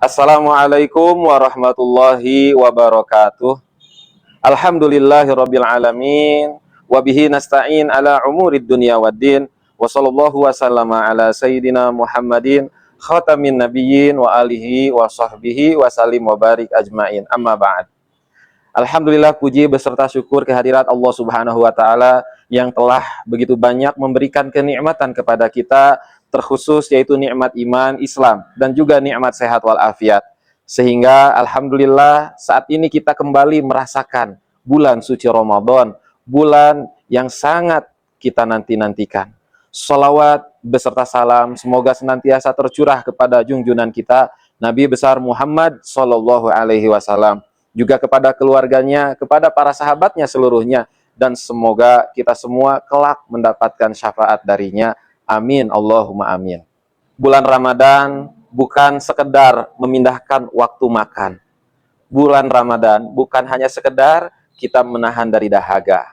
Assalamualaikum warahmatullahi wabarakatuh. Alhamdulillahirabbil alamin wa bihi nasta'in ala umurid dunya waddin wa sallallahu wasallama ala sayyidina Muhammadin khatamin nabiyyin wa alihi wa sahbihi wa salim wa barik ajmain. Amma ba'd. Alhamdulillah, puji beserta syukur kehadirat Allah Subhanahu wa taala yang telah begitu banyak memberikan kenikmatan kepada kita, terkhusus yaitu nikmat iman, Islam, dan juga nikmat sehat walafiat. Sehingga alhamdulillah saat ini kita kembali merasakan bulan suci Ramadan, bulan yang sangat kita nanti-nantikan. Salawat beserta salam semoga senantiasa tercurah kepada junjungan kita Nabi besar Muhammad sallallahu alaihi wasallam, juga kepada keluarganya, kepada para sahabatnya seluruhnya, dan semoga kita semua kelak mendapatkan syafaat darinya. Amin, Allahumma amin. Bulan Ramadan bukan sekedar memindahkan waktu makan. Bulan Ramadan bukan hanya sekedar kita menahan dari dahaga.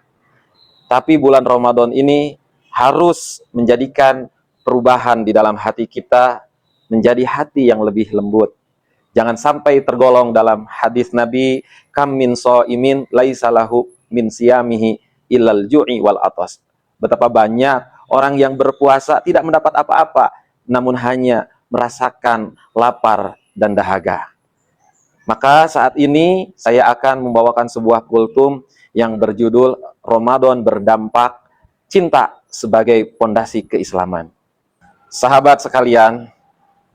Tapi bulan Ramadan ini harus menjadikan perubahan di dalam hati kita, menjadi hati yang lebih lembut. Jangan sampai tergolong dalam hadis Nabi, kam min shaimin laisa lahu min siyamihi illal ju'i wal atas. Betapa banyak orang yang berpuasa tidak mendapat apa-apa, namun hanya merasakan lapar dan dahaga. Maka saat ini saya akan membawakan sebuah kultum yang berjudul Ramadan Berdampak, Cinta sebagai Pondasi Keislaman. Sahabat sekalian,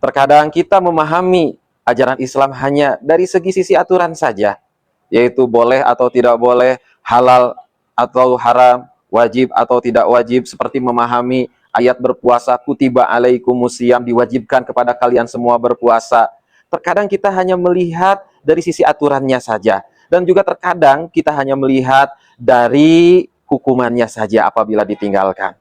terkadang kita memahami ajaran Islam hanya dari segi sisi aturan saja, yaitu boleh atau tidak boleh, halal atau haram, wajib atau tidak wajib, seperti memahami ayat berpuasa, kutiba alaikumusiyam, diwajibkan kepada kalian semua berpuasa. Terkadang kita hanya melihat dari sisi aturannya saja, dan juga terkadang kita hanya melihat dari hukumannya saja apabila ditinggalkan.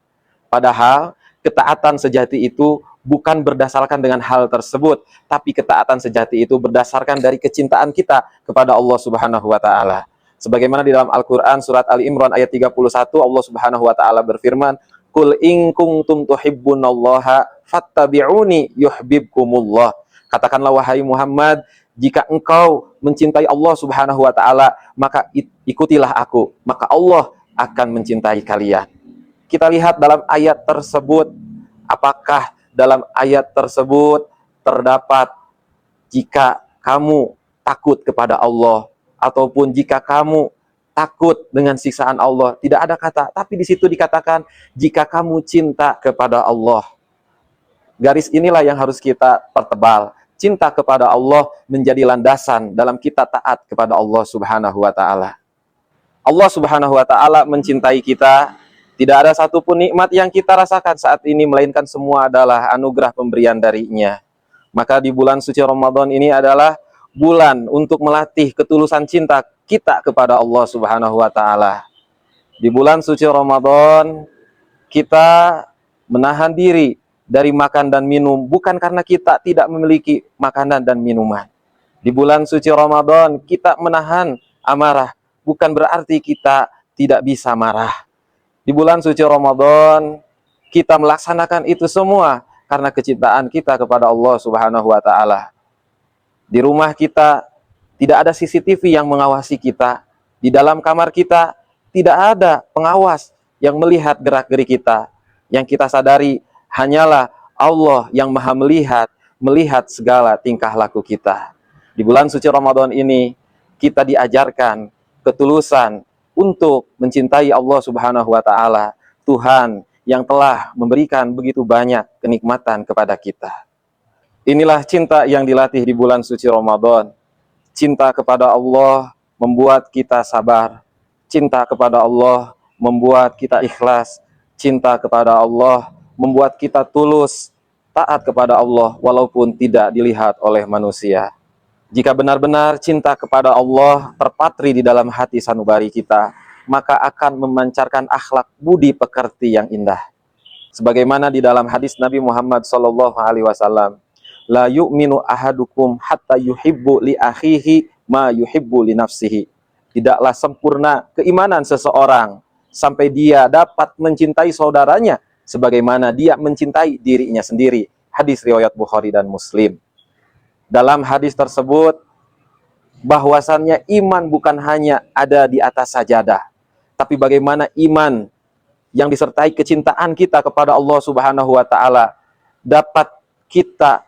Padahal ketaatan sejati itu bukan berdasarkan dengan hal tersebut, tapi ketaatan sejati itu berdasarkan dari kecintaan kita kepada Allah Subhanahu wa taala. Sebagaimana di dalam Al-Qur'an surat Ali Imran ayat 31, Allah Subhanahu wa taala berfirman, "Qul in kuntum tuhibbunallaha fattabi'uni yuhibbukumullah." Katakanlah wahai Muhammad, jika engkau mencintai Allah Subhanahu wa taala, maka ikutilah aku, maka Allah akan mencintai kalian. Kita lihat dalam ayat tersebut, apakah dalam ayat tersebut terdapat jika kamu takut kepada Allah, ataupun jika kamu takut dengan siksaan Allah. Tidak ada kata, tapi di situ dikatakan jika kamu cinta kepada Allah. Garis inilah yang harus kita pertebal. Cinta kepada Allah menjadi landasan dalam kita taat kepada Allah Subhanahu wa taala. Allah Subhanahu wa taala mencintai kita. Tidak ada satupun nikmat yang kita rasakan saat ini, melainkan semua adalah anugerah pemberian darinya. Maka di bulan suci Ramadan ini adalah bulan untuk melatih ketulusan cinta kita kepada Allah Subhanahu wa taala. Di bulan suci Ramadan kita menahan diri dari makan dan minum, bukan karena kita tidak memiliki makanan dan minuman. Di bulan suci Ramadan kita menahan amarah, bukan berarti kita tidak bisa marah. Di bulan suci Ramadan kita melaksanakan itu semua karena kecintaan kita kepada Allah Subhanahu wa taala. Di rumah kita tidak ada CCTV yang mengawasi kita. Di dalam kamar kita tidak ada pengawas yang melihat gerak-gerik kita. Yang kita sadari hanyalah Allah yang Maha melihat segala tingkah laku kita. Di bulan suci Ramadan ini kita diajarkan ketulusan untuk mencintai Allah Subhanahu wa taala, Tuhan yang telah memberikan begitu banyak kenikmatan kepada kita. Inilah cinta yang dilatih di bulan suci Ramadan. Cinta kepada Allah membuat kita sabar. Cinta kepada Allah membuat kita ikhlas. Cinta kepada Allah membuat kita tulus, taat kepada Allah walaupun tidak dilihat oleh manusia. Jika benar-benar cinta kepada Allah terpatri di dalam hati sanubari kita, maka akan memancarkan akhlak budi pekerti yang indah. Sebagaimana di dalam hadis Nabi Muhammad SAW, la yu'minu ahadukum hatta yuhibbu li akhihi ma yuhibbu li nafsihi. Tidaklah sempurna keimanan seseorang sampai dia dapat mencintai saudaranya sebagaimana dia mencintai dirinya sendiri. Hadis riwayat Bukhari dan Muslim. Dalam hadis tersebut bahwasannya iman bukan hanya ada di atas sajadah, tapi bagaimana iman yang disertai kecintaan kita kepada Allah Subhanahu wa taala dapat kita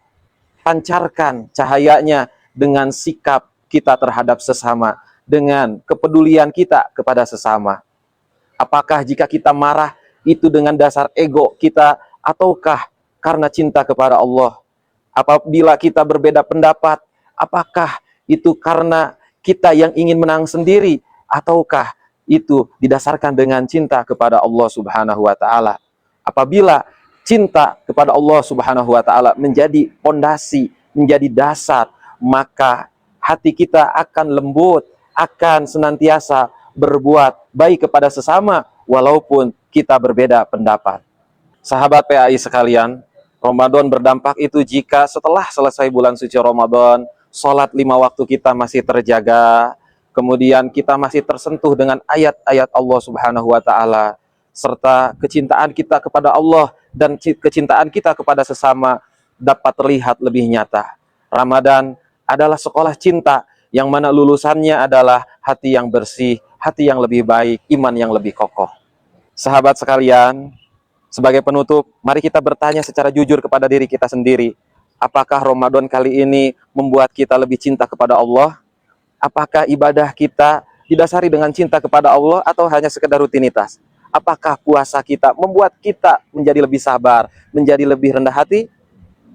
pancarkan cahayanya dengan sikap kita terhadap sesama, dengan kepedulian kita kepada sesama. Apakah jika kita marah itu dengan dasar ego kita ataukah karena cinta kepada Allah? Apabila kita berbeda pendapat, apakah itu karena kita yang ingin menang sendiri ataukah itu didasarkan dengan cinta kepada Allah Subhanahu wa taala? Apabila cinta kepada Allah Subhanahu wa taala menjadi pondasi, menjadi dasar, maka hati kita akan lembut, akan senantiasa berbuat baik kepada sesama walaupun kita berbeda pendapat. Sahabat PAI sekalian, Ramadan berdampak itu jika setelah selesai bulan suci Ramadan, sholat 5 waktu kita masih terjaga, kemudian kita masih tersentuh dengan ayat-ayat Allah Subhanahu wa taala, serta kecintaan kita kepada Allah dan kecintaan kita kepada sesama dapat terlihat lebih nyata. Ramadan adalah sekolah cinta yang mana lulusannya adalah hati yang bersih, hati yang lebih baik, iman yang lebih kokoh. Sahabat sekalian, sebagai penutup, mari kita bertanya secara jujur kepada diri kita sendiri. Apakah Ramadan kali ini membuat kita lebih cinta kepada Allah? Apakah ibadah kita didasari dengan cinta kepada Allah atau hanya sekedar rutinitas? Apakah puasa kita membuat kita menjadi lebih sabar, menjadi lebih rendah hati?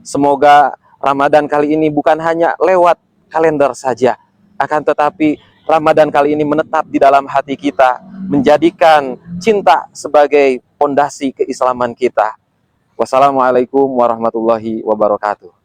Semoga Ramadan kali ini bukan hanya lewat kalender saja, akan tetapi Ramadan kali ini menetap di dalam hati kita, menjadikan cinta sebagai pondasi keislaman kita. Wassalamualaikum warahmatullahi wabarakatuh.